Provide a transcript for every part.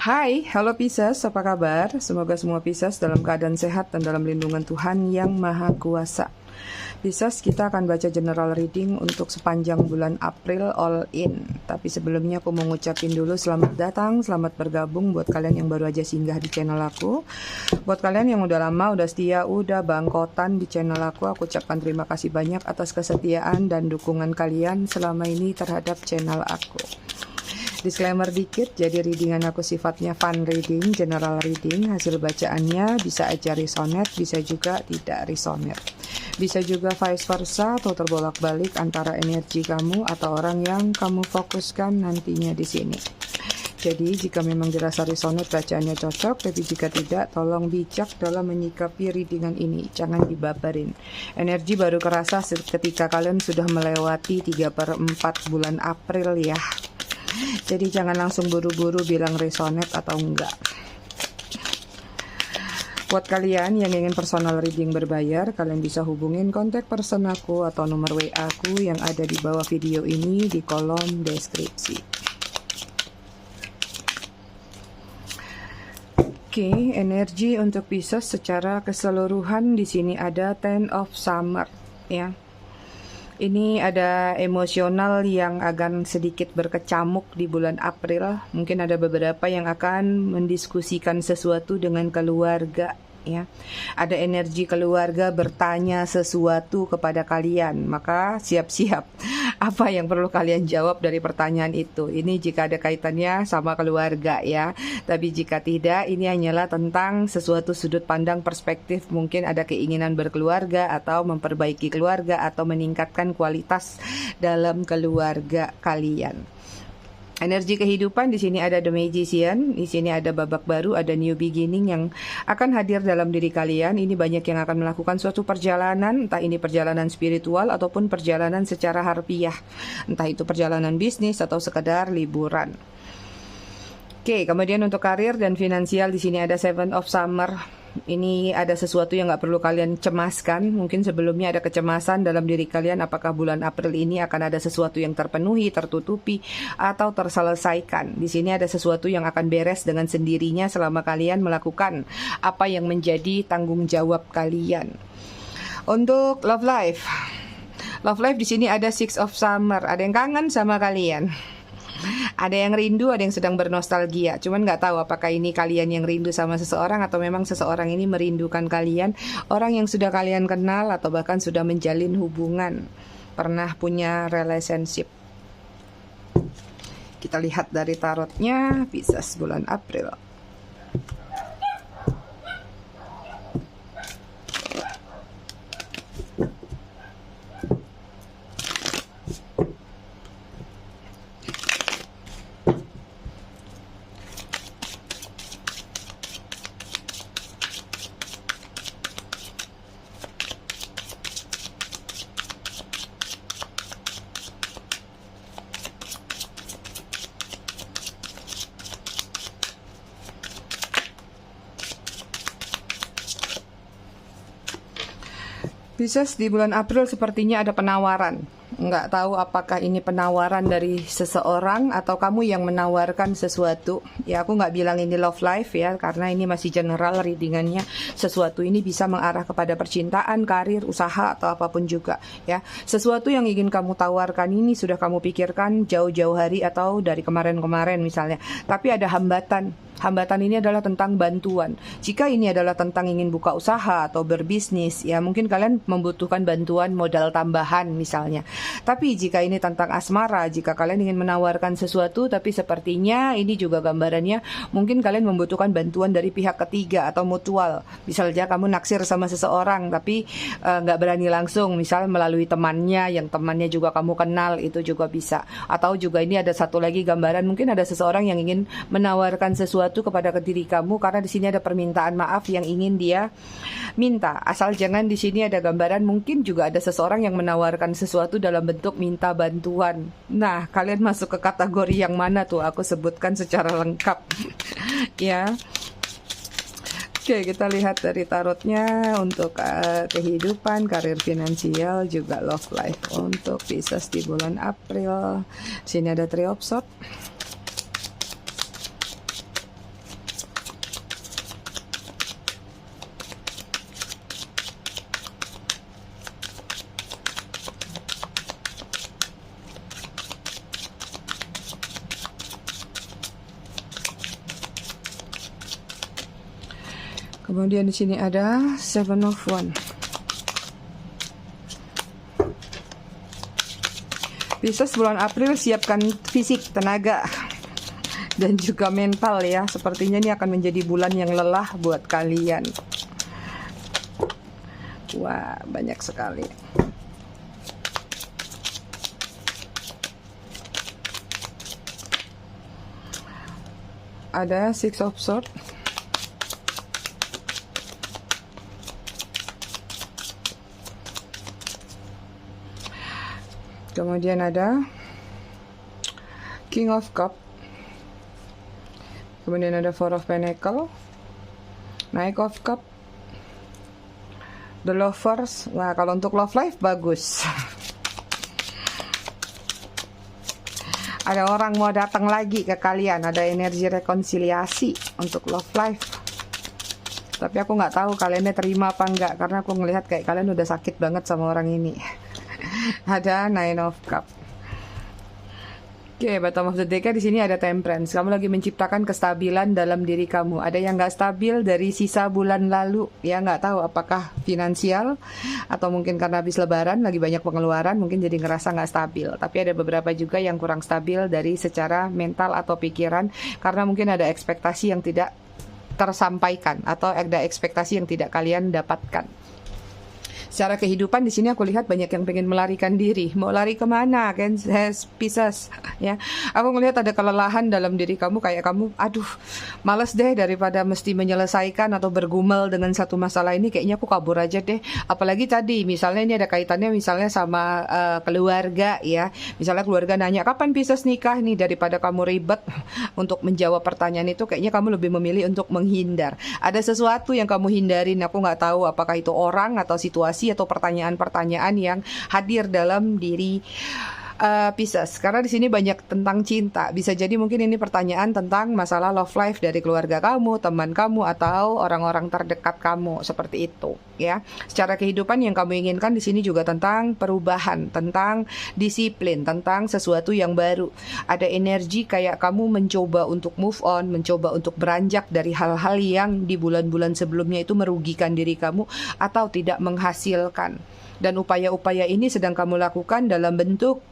Hai, halo Pisces, apa kabar? Semoga semua Pisces dalam keadaan sehat dan dalam lindungan Tuhan yang Maha Kuasa. Pisces, kita akan baca general reading untuk sepanjang bulan April all in. Tapi sebelumnya aku mau ngucapin dulu selamat datang, selamat bergabung buat kalian yang baru aja singgah di channel aku. Buat kalian yang udah lama, udah setia, udah bangkotan di channel aku ucapkan terima kasih banyak atas kesetiaan dan dukungan kalian selama ini terhadap channel aku. Disclaimer dikit, jadi readingan aku sifatnya fun reading, general reading. Hasil bacaannya bisa aja resonate, bisa juga tidak resonate. Bisa juga vice versa atau terbolak-balik antara energi kamu atau orang yang kamu fokuskan nantinya di sini. Jadi jika memang dirasa resonate bacaannya cocok, tapi jika tidak tolong bijak dalam menyikapi readingan ini, jangan dibabarin. Energi baru kerasa ketika kalian sudah melewati 3/4 bulan April ya. Jadi jangan langsung buru-buru bilang resonate atau enggak. Buat kalian yang ingin personal reading berbayar, kalian bisa hubungin kontak person aku atau nomor WA aku yang ada di bawah video ini di kolom deskripsi. Oke, energi untuk Pisces secara keseluruhan di sini ada Ten of Summer ya. Ini ada emosional yang akan sedikit berkecamuk di bulan April. Mungkin ada beberapa yang akan mendiskusikan sesuatu dengan keluarga ya. Ada energi keluarga bertanya sesuatu kepada kalian. Maka siap-siap apa yang perlu kalian jawab dari pertanyaan itu. Ini jika ada kaitannya sama keluarga ya. Tapi jika tidak, ini hanyalah tentang sesuatu sudut pandang perspektif. Mungkin ada keinginan berkeluarga atau memperbaiki keluarga atau meningkatkan kualitas dalam keluarga kalian. Energi kehidupan di sini ada The Magician, di sini ada babak baru, ada new beginning yang akan hadir dalam diri kalian. Ini banyak yang akan melakukan suatu perjalanan, entah ini perjalanan spiritual ataupun perjalanan secara harfiah, entah itu perjalanan bisnis atau sekedar liburan. Oke, kemudian untuk karir dan finansial di sini ada Seven of Summer. Ini ada sesuatu yang nggak perlu kalian cemaskan. Mungkin sebelumnya ada kecemasan dalam diri kalian apakah bulan April ini akan ada sesuatu yang terpenuhi, tertutupi, atau terselesaikan. Di sini ada sesuatu yang akan beres dengan sendirinya selama kalian melakukan apa yang menjadi tanggung jawab kalian. Untuk love life di sini ada Six of Summer. Ada yang kangen sama kalian. Ada yang rindu, ada yang sedang bernostalgia. Cuman nggak tahu apakah ini kalian yang rindu sama seseorang atau memang seseorang ini merindukan kalian. Orang yang sudah kalian kenal atau bahkan sudah menjalin hubungan, pernah punya relationship. Kita lihat dari tarotnya Pisces bulan April. Pisces di bulan April sepertinya ada penawaran. Nggak tahu apakah ini penawaran dari seseorang atau kamu yang menawarkan sesuatu. Ya aku nggak bilang ini love life ya, karena ini masih general readingannya. Sesuatu ini bisa mengarah kepada percintaan, karir, usaha atau apapun juga ya. Sesuatu yang ingin kamu tawarkan ini sudah kamu pikirkan jauh-jauh hari atau dari kemarin-kemarin misalnya. Tapi ada hambatan. Hambatan ini adalah tentang bantuan. Jika ini adalah tentang ingin buka usaha atau berbisnis, ya mungkin kalian membutuhkan bantuan modal tambahan misalnya. Tapi jika ini tentang asmara, jika kalian ingin menawarkan sesuatu, tapi sepertinya ini juga gambarannya mungkin kalian membutuhkan bantuan dari pihak ketiga atau mutual. Misalnya kamu naksir sama seseorang, tapi nggak berani langsung, misal melalui temannya, yang temannya juga kamu kenal, itu juga bisa. Atau juga ini ada satu lagi gambaran, mungkin ada seseorang yang ingin menawarkan sesuatu kepada diri kamu karena di sini ada permintaan maaf yang ingin dia minta. Asal jangan di sini ada gambaran mungkin juga ada seseorang yang menawarkan sesuatu dalam bentuk minta bantuan. Nah, kalian masuk ke kategori yang mana tuh? Aku sebutkan secara lengkap. Ya. Oke, kita lihat dari tarotnya untuk kehidupan, karir, finansial, juga love life untuk Pisces di bulan April. Sini ada Three of Swords. Kemudian di sini ada Seven of Wands. Pisces bulan April siapkan fisik, tenaga, dan juga mental ya. Sepertinya ini akan menjadi bulan yang lelah buat kalian. Wah, banyak sekali. Ada Six of Swords. Kemudian ada King of Cup. Kemudian ada Four of Pentacle, Knight of Cup, The Lovers. Nah, kalau untuk love life bagus. Ada orang mau datang lagi ke kalian. Ada energi rekonsiliasi untuk love life. Tapi aku nggak tahu kaliannya terima apa enggak, karena aku ngelihat kayak kalian udah sakit banget sama orang ini. Ada Nine of Cup. Oke, bottom of the deck di sini ada Temperance. Kamu lagi menciptakan kestabilan dalam diri kamu. Ada yang nggak stabil dari sisa bulan lalu. Ya, nggak tahu apakah finansial atau mungkin karena habis Lebaran lagi banyak pengeluaran, mungkin jadi ngerasa nggak stabil. Tapi ada beberapa juga yang kurang stabil dari secara mental atau pikiran, karena mungkin ada ekspektasi yang tidak tersampaikan atau ada ekspektasi yang tidak kalian dapatkan. Secara kehidupan di sini aku lihat banyak yang pengen melarikan diri. Mau lari kemana? Kan Pisces, ya. Aku ngelihat ada kelelahan dalam diri kamu, kayak kamu, aduh, males deh daripada mesti menyelesaikan atau bergumul dengan satu masalah ini. Kayaknya aku kabur aja deh. Apalagi tadi, misalnya ini ada kaitannya misalnya sama keluarga, ya. Misalnya keluarga nanya, kapan Pisces nikah nih? Daripada kamu ribet untuk menjawab pertanyaan itu, kayaknya kamu lebih memilih untuk menghindar. Ada sesuatu yang kamu hindarin. Aku nggak tahu apakah itu orang atau situasi atau pertanyaan-pertanyaan yang hadir dalam diri Pisces. Karena di sini banyak tentang cinta. Bisa jadi mungkin ini pertanyaan tentang masalah love life dari keluarga kamu, teman kamu, atau orang-orang terdekat kamu, seperti itu, ya. Secara kehidupan yang kamu inginkan di sini juga tentang perubahan, tentang disiplin, tentang sesuatu yang baru. Ada energi kayak kamu mencoba untuk move on, mencoba untuk beranjak dari hal-hal yang di bulan-bulan sebelumnya itu merugikan diri kamu atau tidak menghasilkan. Dan upaya-upaya ini sedang kamu lakukan dalam bentuk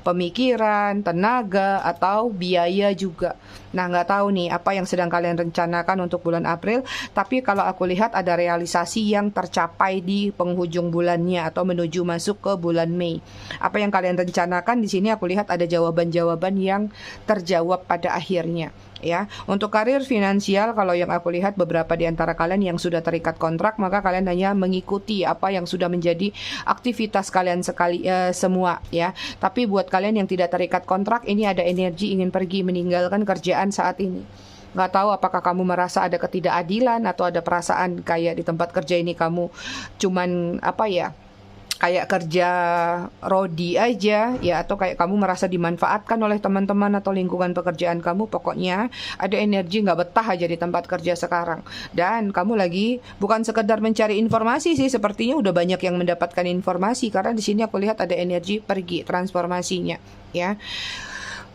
pemikiran, tenaga, atau biaya juga. Nah, nggak tahu nih apa yang sedang kalian rencanakan untuk bulan April. Tapi kalau aku lihat ada realisasi yang tercapai di penghujung bulannya atau menuju masuk ke bulan Mei. Apa yang kalian rencanakan di sini aku lihat ada jawaban-jawaban yang terjawab pada akhirnya. Ya, untuk karir finansial, kalau yang aku lihat beberapa di antara kalian yang sudah terikat kontrak, maka kalian hanya mengikuti apa yang sudah menjadi aktivitas kalian semua, ya. Tapi buat kalian yang tidak terikat kontrak, ini ada energi ingin pergi meninggalkan kerjaan saat ini. Nggak tahu apakah kamu merasa ada ketidakadilan atau ada perasaan kayak di tempat kerja ini kamu cuman kayak kerja rodi aja, ya, atau kayak kamu merasa dimanfaatkan oleh teman-teman atau lingkungan pekerjaan kamu. Pokoknya ada energi nggak betah aja di tempat kerja sekarang. Dan kamu lagi bukan sekedar mencari informasi sih, sepertinya udah banyak yang mendapatkan informasi, karena di sini aku lihat ada energi pergi, transformasinya, ya.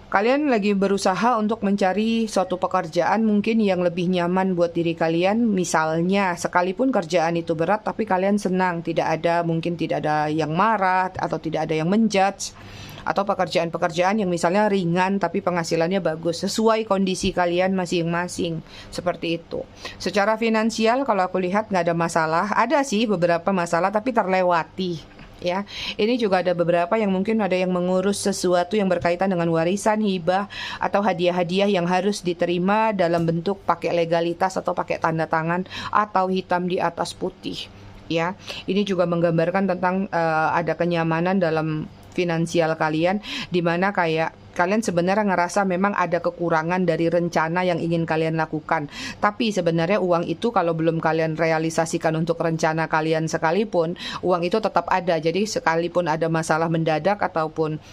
Kalian lagi berusaha untuk mencari suatu pekerjaan mungkin yang lebih nyaman buat diri kalian. Misalnya, sekalipun kerjaan itu berat, tapi kalian senang. Mungkin tidak ada yang marah atau tidak ada yang menjudge. Atau pekerjaan-pekerjaan yang misalnya ringan tapi penghasilannya bagus, sesuai kondisi kalian masing-masing. Seperti itu. Secara finansial kalau aku lihat nggak ada masalah. Ada sih beberapa masalah tapi terlewati. Ya, ini juga ada beberapa yang mungkin ada yang mengurus sesuatu yang berkaitan dengan warisan, hibah, atau hadiah-hadiah yang harus diterima dalam bentuk pakai legalitas atau pakai tanda tangan atau hitam di atas putih. Ya, ini juga menggambarkan tentang ada kenyamanan dalam finansial kalian, di mana kayak kalian sebenarnya ngerasa memang ada kekurangan dari rencana yang ingin kalian lakukan. Tapi sebenarnya uang itu kalau belum kalian realisasikan untuk rencana kalian sekalipun, uang itu tetap ada. Jadi sekalipun ada masalah mendadak ataupun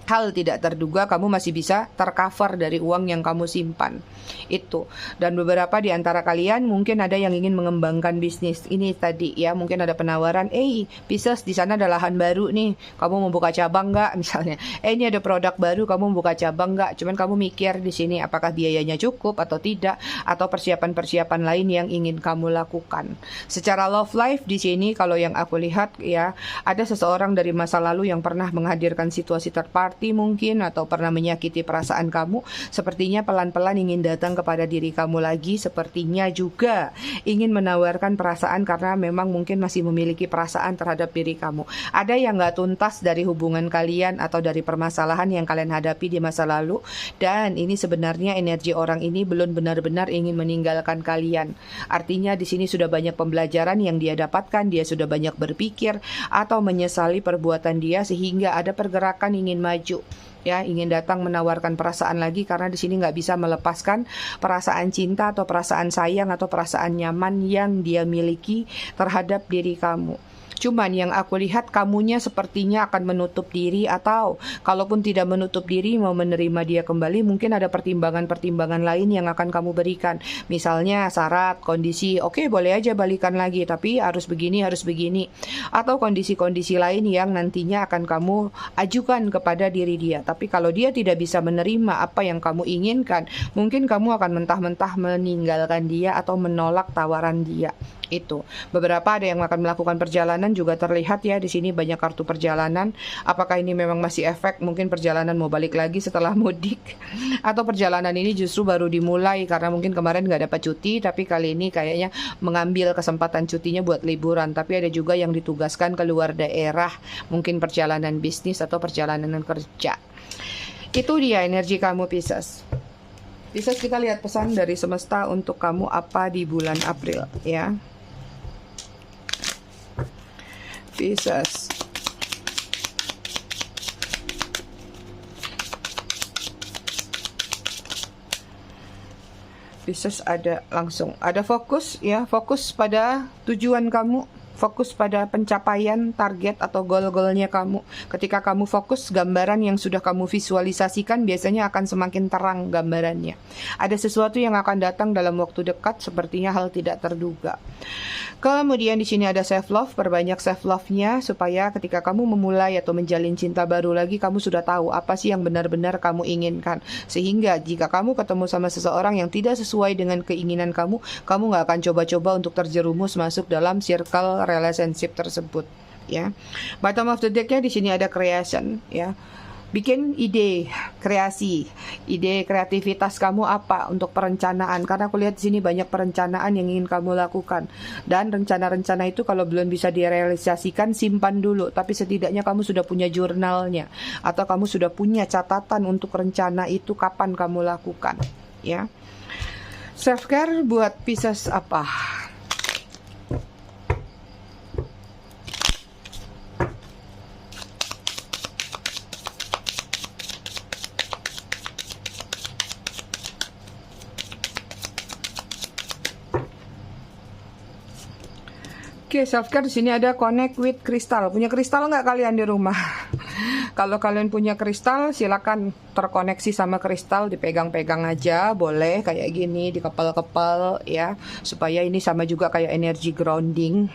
hal tidak terduga kamu masih bisa tercover dari uang yang kamu simpan. Itu. Dan beberapa di antara kalian mungkin ada yang ingin mengembangkan bisnis. Ini tadi ya, mungkin ada penawaran, Pisces, di sana ada lahan baru nih, kamu mau buka cabang nggak misalnya. Ini ada produk baru, kamu mau buka cabang nggak? Cuman kamu mikir di sini apakah biayanya cukup atau tidak, atau persiapan-persiapan lain yang ingin kamu lakukan. Secara love life di sini kalau yang aku lihat ya, ada seseorang dari masa lalu yang pernah menghadirkan situasi terparty mungkin, atau pernah menyakiti perasaan kamu, sepertinya pelan-pelan ingin datang kepada diri kamu lagi, sepertinya juga ingin menawarkan perasaan karena memang mungkin masih memiliki perasaan terhadap diri kamu. Ada yang gak tuntas dari hubungan kalian atau dari permasalahan yang kalian hadapi di masa lalu, dan ini sebenarnya energi orang ini belum benar-benar ingin meninggalkan kalian. Artinya di sini sudah banyak pembelajaran yang dia dapatkan, dia sudah banyak berpikir atau menyesali perbuatan dia sehingga ada pergerakan ingin maju, ya, ingin datang menawarkan perasaan lagi karena di sini nggak bisa melepaskan perasaan cinta atau perasaan sayang atau perasaan nyaman yang dia miliki terhadap diri kamu. Cuman yang aku lihat kamunya sepertinya akan menutup diri, atau kalaupun tidak menutup diri mau menerima dia kembali, mungkin ada pertimbangan-pertimbangan lain yang akan kamu berikan. Misalnya syarat, kondisi, oke, boleh aja balikan lagi tapi harus begini, atau kondisi-kondisi lain yang nantinya akan kamu ajukan kepada diri dia. Tapi kalau dia tidak bisa menerima apa yang kamu inginkan, mungkin kamu akan mentah-mentah meninggalkan dia atau menolak tawaran dia. Itu. Beberapa ada yang akan melakukan perjalanan juga terlihat ya di sini, banyak kartu perjalanan. Apakah ini memang masih efek? Mungkin perjalanan mau balik lagi setelah mudik, atau perjalanan ini justru baru dimulai karena mungkin kemarin nggak dapat cuti, tapi kali ini kayaknya mengambil kesempatan cutinya buat liburan. Tapi ada juga yang ditugaskan ke luar daerah, mungkin perjalanan bisnis atau perjalanan kerja. Itu dia energi kamu Pisces. Pisces, kita lihat pesan dari semesta untuk kamu apa di bulan April ya. Pisces. Pisces ada fokus ya, fokus pada tujuan kamu, fokus pada pencapaian target atau goal-goalnya kamu. Ketika kamu fokus, gambaran yang sudah kamu visualisasikan biasanya akan semakin terang gambarannya. Ada sesuatu yang akan datang dalam waktu dekat, sepertinya hal tidak terduga. Kemudian di sini ada self love, perbanyak self love-nya supaya ketika kamu memulai atau menjalin cinta baru lagi, kamu sudah tahu apa sih yang benar-benar kamu inginkan. Sehingga jika kamu ketemu sama seseorang yang tidak sesuai dengan keinginan kamu nggak akan coba-coba untuk terjerumus masuk dalam circle relationship tersebut ya. Bottom of the deck-nya di sini ada creation ya. Bikin ide, kreasi, ide kreativitas kamu apa untuk perencanaan, karena aku lihat di sini banyak perencanaan yang ingin kamu lakukan, dan rencana-rencana itu kalau belum bisa direalisasikan simpan dulu, tapi setidaknya kamu sudah punya jurnalnya atau kamu sudah punya catatan untuk rencana itu kapan kamu lakukan ya. Self care buat Pisces apa? Oke, self care di sini ada connect with kristal. Punya kristal nggak kalian di rumah? Kalau kalian punya kristal, silakan terkoneksi sama kristal, dipegang-pegang aja, boleh kayak gini, dikepal-kepal ya, supaya ini sama juga kayak energi grounding.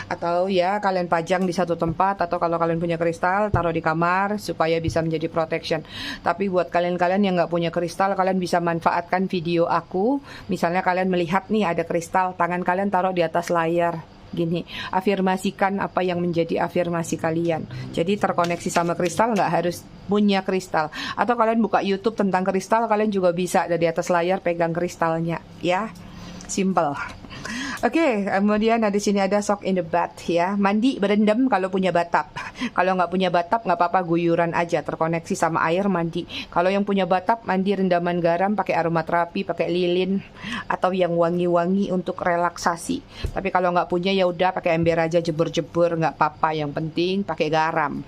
Atau ya kalian pajang di satu tempat, atau kalau kalian punya kristal, taruh di kamar supaya bisa menjadi protection. Tapi buat kalian-kalian yang nggak punya kristal, kalian bisa manfaatkan video aku. Misalnya kalian melihat nih ada kristal, tangan kalian taruh di atas layar. Gini, afirmasikan apa yang menjadi afirmasi kalian. Jadi terkoneksi sama kristal, nggak harus punya kristal. Atau kalian buka YouTube tentang kristal, kalian juga bisa dari atas layar pegang kristalnya, ya. Simple. Oke, kemudian di sini ada soak in the bath ya, mandi berendam kalau punya bathtub. Kalau nggak punya bathtub nggak apa-apa, guyuran aja, terkoneksi sama air mandi. Kalau yang punya bathtub, mandi rendaman garam, pakai aromaterapi, pakai lilin atau yang wangi-wangi untuk relaksasi. Tapi kalau nggak punya ya udah pakai ember aja, jebur-jebur nggak apa-apa. Yang penting pakai garam.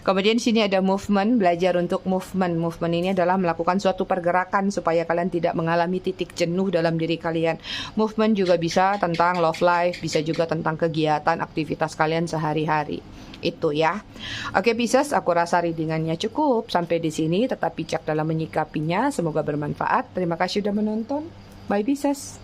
Kemudian di sini ada movement, belajar untuk movement. Movement ini adalah melakukan suatu pergerakan supaya kalian tidak mengalami titik jenuh dalam diri kalian. Movement juga bisa tentang love life, bisa juga tentang kegiatan, aktivitas kalian sehari-hari. Itu ya. Oke Pisces, aku rasa readingannya cukup sampai di sini. Tetap bijak dalam menyikapinya. Semoga bermanfaat. Terima kasih sudah menonton. Bye Pisces.